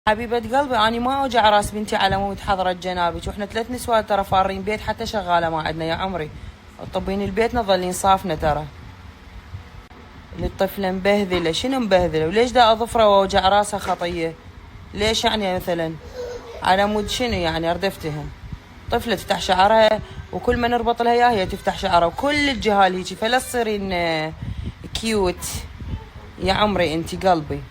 حبيبة قلبي أنا ما أوجع راس بنتي على مود حضرة جنابك، وإحنا 3 نسوان ترى فارين بيت حتى شغالة ما عندنا يا عمري، طبين البيت نظلين صافنة ترى. الطفلة مبهذلة، شنو مبهذلة؟ وليش دا أظفرة وأوجع راسها خطية؟ ليش يعني مثلا؟ على مود شنو يعني؟ أردفتهم. طفلة تفتح شعرها وكل ما نربط لها إياه هي تفتح شعرها وكل الجهال هيجي، فلا تصيرين كيوت يا عمري انتي قلبي.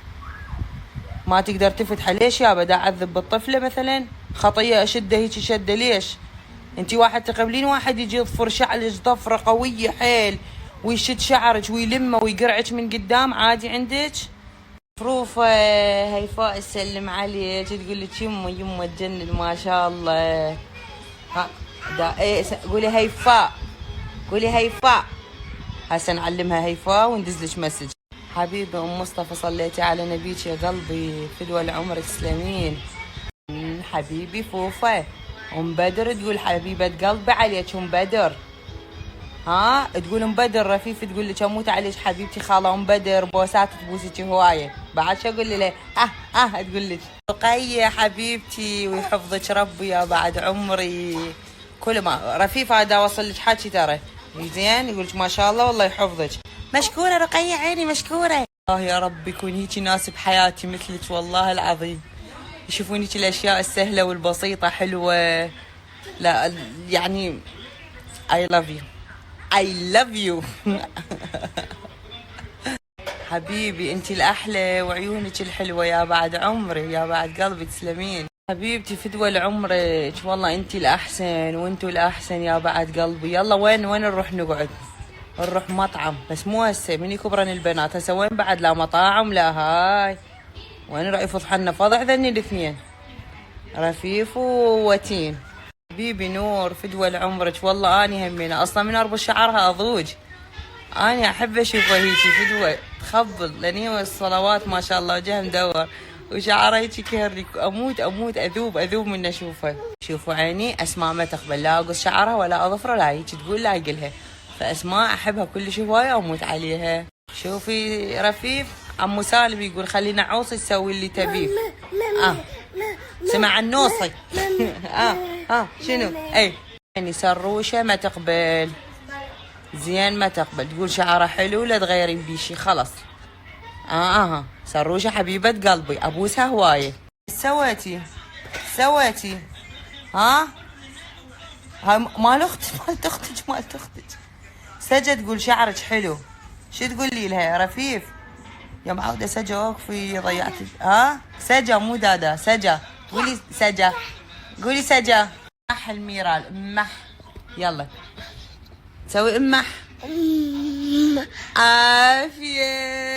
ما تقدر تفتحه ليش يابا؟ دا أعذب بالطفلة مثلا؟ خطية أشده هيجي شدة ليش؟ انتي واحد تقبلين واحد يجي يضفر شعرك ضفرة قوية حيل ويشد شعرك ويلمه ويقرعك من قدام عادي عندك؟ فروفة هيفاء تسلم عليك تقول لك يمه تجنن ما شاء الله. ها دا ايه قولي هيفاء، قولي هيفاء. هسه نعلمها هيفاء وندز لك مسج. حبيبي ام مصطفى صليتي على نبيك يا قلبي، فدوى العمر تسلمين. حبيبي فوفا. ام بدر تقول حبيبة قلبي عليك ام بدر. ها تقول ام بدر. رفيف تقول لك اموت عليك حبيبتي خاله ام بدر، بوسات تبوسك هوايه. بعد شو اقول لها؟ تقول لك رقيه حبيبتي ويحفظك ربي يا بعد عمري. كل ما رفيف هذا اوصل لك حكي ترى زين يقول لك ما شاء الله والله يحفظك. مشكوره رقيه عيني مشكوره. يا رب يكون هيك ناس بحياتي مثلك والله العظيم، يشوفون هيك الاشياء السهله والبسيطه حلوه. لا يعني I love you I love you. حبيبي انتي الاحلى وعيونك الحلوه يا بعد عمري يا بعد قلبي تسلمين. حبيبتي فدوى لعمرك والله انتي الاحسن وانتو الاحسن يا بعد قلبي. يلا وين نروح نقعد؟ نروح مطعم بس مو هسه من يكبرن البنات. هسه وين بعد؟ لا مطاعم لا هاي. وين راح يفضح لنا فضح ذني الاثنين رفيف ووتين. حبيبي نور فدوى لعمرك والله اني همينه اصلا من اربط شعرها اضوج. أنا أحب أشوفها هيجي فدوى تخبل لأن الصلوات ما شاء الله وجهها مدور وشعرها هيجي كهري. أموت أذوب من أشوفها. شوفوا عيني أسماء ما تقبل لا أقص شعرها ولا أظفره لا هيجي تقول لا يقلها. فأسماء أحبها كلش هواية أموت عليها. شوفي رفيف عمو سالم يقول خلينا عوصي تسوي اللي تبيه. سمع النوصي. شنو؟ أي يعني سروشة ما تقبل زين ما تقبل تقول شعرها حلو لا تغيرين بيشي خلص. سروشة حبيبة قلبي ابوسها هواية. سويتي ها مال اختك سجى تقول شعرك حلو. شو تقولي لها يا رفيف؟ يا معودة سجى وقفي ضيعتي. سجى مو دادا سجى. قولي سجى قولي سجى. مح الميرال امح. يلا سوي امح عافية.